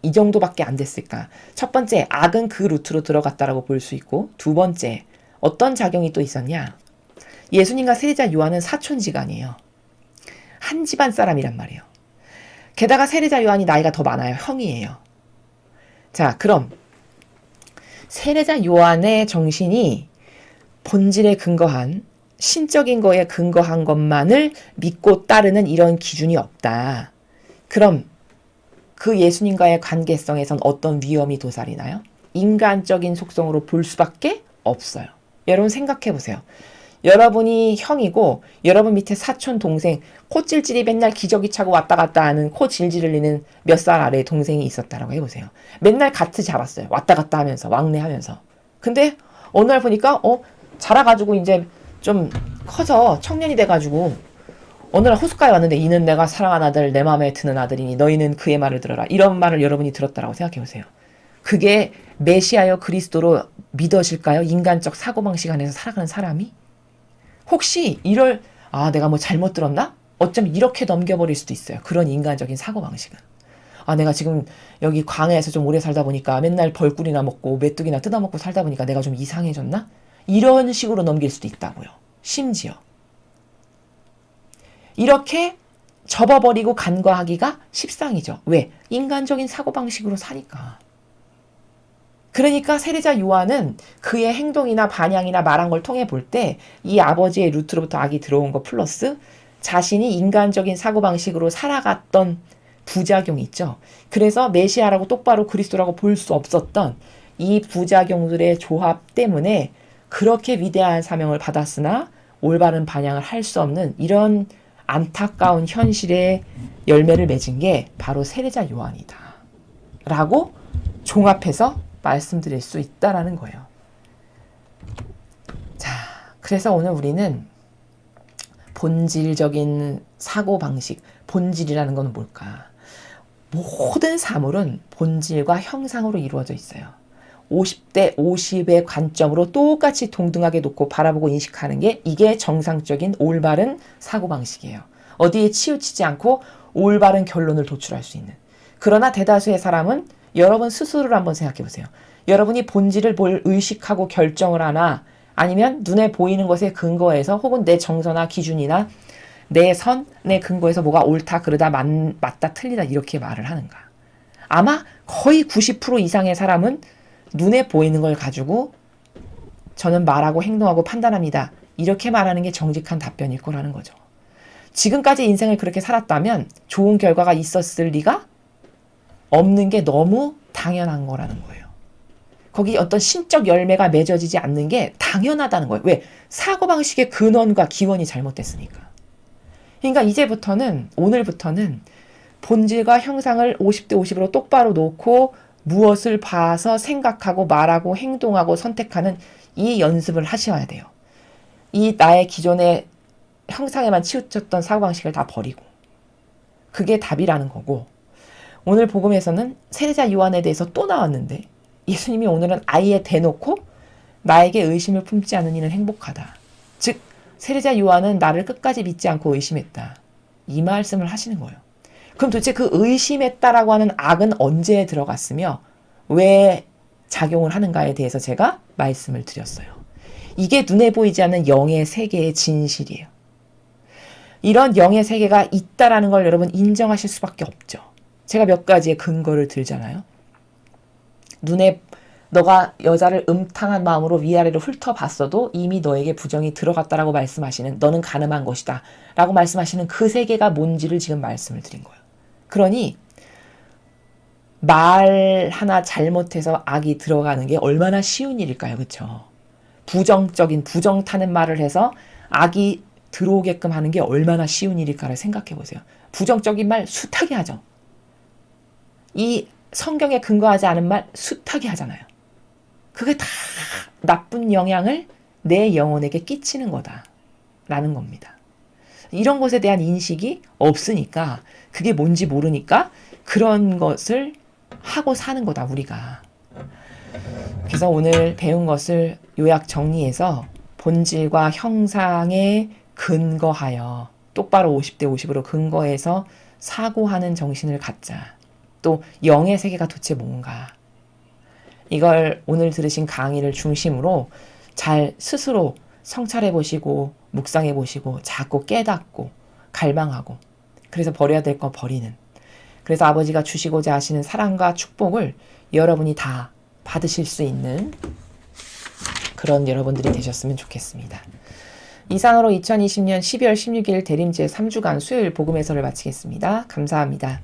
이 정도밖에 안 됐을까? 첫 번째, 악은 그 루트로 들어갔다라고 볼 수 있고 두 번째, 어떤 작용이 또 있었냐? 예수님과 세례자 요한은 사촌지간이에요. 한 집안 사람이란 말이에요. 게다가 세례자 요한이 나이가 더 많아요. 형이에요. 자, 그럼 세례자 요한의 정신이 본질에 근거한 신적인 거에 근거한 것만을 믿고 따르는 이런 기준이 없다. 그럼 그 예수님과의 관계성에선 어떤 위험이 도사리나요? 인간적인 속성으로 볼 수밖에 없어요. 여러분 생각해 보세요. 여러분이 형이고 여러분 밑에 사촌 동생 코찔찔이 맨날 기저귀 차고 왔다 갔다 하는 코 질질 흘리는 몇 살 아래의 동생이 있었다라고 해보세요. 맨날 가트 잡았어요. 왔다 갔다 하면서 왕래하면서. 근데 어느 날 보니까 자라가지고 이제 좀 커서 청년이 돼가지고 어느 날 호숫가에 왔는데 이는 내가 사랑하는 아들 내 마음에 드는 아들이니 너희는 그의 말을 들어라. 이런 말을 여러분이 들었다라고 생각해보세요. 그게 메시아여 그리스도로 믿어질까요? 인간적 사고방식 안에서 살아가는 사람이? 혹시 내가 뭐 잘못 들었나? 어쩌면 이렇게 넘겨버릴 수도 있어요. 그런 인간적인 사고방식은. 내가 지금 여기 광야에서 좀 오래 살다 보니까 맨날 벌꿀이나 먹고 메뚜기나 뜯어먹고 살다 보니까 내가 좀 이상해졌나? 이런 식으로 넘길 수도 있다고요. 심지어. 이렇게 접어버리고 간과하기가 십상이죠. 왜? 인간적인 사고방식으로 사니까. 그러니까 세례자 요한은 그의 행동이나 반향이나 말한 걸 통해 볼 때 이 아버지의 루트로부터 악이 들어온 거 플러스 자신이 인간적인 사고방식으로 살아갔던 부작용이 있죠. 그래서 메시아라고 똑바로 그리스도라고 볼 수 없었던 이 부작용들의 조합 때문에 그렇게 위대한 사명을 받았으나 올바른 반향을 할 수 없는 이런 안타까운 현실의 열매를 맺은 게 바로 세례자 요한이다. 라고 종합해서 말씀드릴 수 있다라는 거예요. 자, 그래서 오늘 우리는 본질적인 사고방식, 본질이라는 건 뭘까? 모든 사물은 본질과 형상으로 이루어져 있어요. 50대 50의 관점으로 똑같이 동등하게 놓고 바라보고 인식하는 게 이게 정상적인 올바른 사고방식이에요. 어디에 치우치지 않고 올바른 결론을 도출할 수 있는. 그러나 대다수의 사람은 여러분 스스로를 한번 생각해 보세요. 여러분이 본질을 뭘 의식하고 결정을 하나 아니면 눈에 보이는 것에 근거해서 혹은 내 정서나 기준이나 내 선에 근거해서 뭐가 옳다 그르다 맞다 틀리다 이렇게 말을 하는가. 아마 거의 90% 이상의 사람은 눈에 보이는 걸 가지고 저는 말하고 행동하고 판단합니다. 이렇게 말하는 게 정직한 답변일 거라는 거죠. 지금까지 인생을 그렇게 살았다면 좋은 결과가 있었을 리가 없는 게 너무 당연한 거라는 거예요. 거기 어떤 신적 열매가 맺어지지 않는 게 당연하다는 거예요. 왜? 사고방식의 근원과 기원이 잘못됐으니까. 그러니까 이제부터는 오늘부터는 본질과 형상을 50대 50으로 똑바로 놓고 무엇을 봐서 생각하고 말하고 행동하고 선택하는 이 연습을 하셔야 돼요. 이 나의 기존의 형상에만 치우쳤던 사고방식을 다 버리고 그게 답이라는 거고 오늘 복음에서는 세례자 요한에 대해서 또 나왔는데 예수님이 오늘은 아예 대놓고 나에게 의심을 품지 않은 이는 행복하다. 즉 세례자 요한은 나를 끝까지 믿지 않고 의심했다. 이 말씀을 하시는 거예요. 그럼 도대체 그 의심했다라고 하는 악은 언제 들어갔으며 왜 작용을 하는가에 대해서 제가 말씀을 드렸어요. 이게 눈에 보이지 않는 영의 세계의 진실이에요. 이런 영의 세계가 있다라는 걸 여러분 인정하실 수밖에 없죠. 제가 몇 가지의 근거를 들잖아요. 눈에 너가 여자를 음탕한 마음으로 위아래로 훑어봤어도 이미 너에게 부정이 들어갔다라고 말씀하시는 너는 가늠한 것이다 라고 말씀하시는 그 세계가 뭔지를 지금 말씀을 드린 거예요. 그러니 말 하나 잘못해서 악이 들어가는 게 얼마나 쉬운 일일까요? 그렇죠? 부정적인 부정 타는 말을 해서 악이 들어오게끔 하는 게 얼마나 쉬운 일일까를 생각해 보세요. 부정적인 말 숱하게 하죠. 이 성경에 근거하지 않은 말 숱하게 하잖아요. 그게 다 나쁜 영향을 내 영혼에게 끼치는 거다라는 겁니다. 이런 것에 대한 인식이 없으니까 그게 뭔지 모르니까 그런 것을 하고 사는 거다 우리가. 그래서 오늘 배운 것을 요약 정리해서 본질과 형상에 근거하여 똑바로 50대 50으로 근거해서 사고하는 정신을 갖자. 또 영의 세계가 도대체 뭔가. 이걸 오늘 들으신 강의를 중심으로 잘 스스로 성찰해 보시고 묵상해 보시고 자꾸 깨닫고 갈망하고 그래서 버려야 될 거 버리는 그래서 아버지가 주시고자 하시는 사랑과 축복을 여러분이 다 받으실 수 있는 그런 여러분들이 되셨으면 좋겠습니다. 이상으로 2020년 12월 16일 대림제 3주간 수요일 복음 해설을 마치겠습니다. 감사합니다.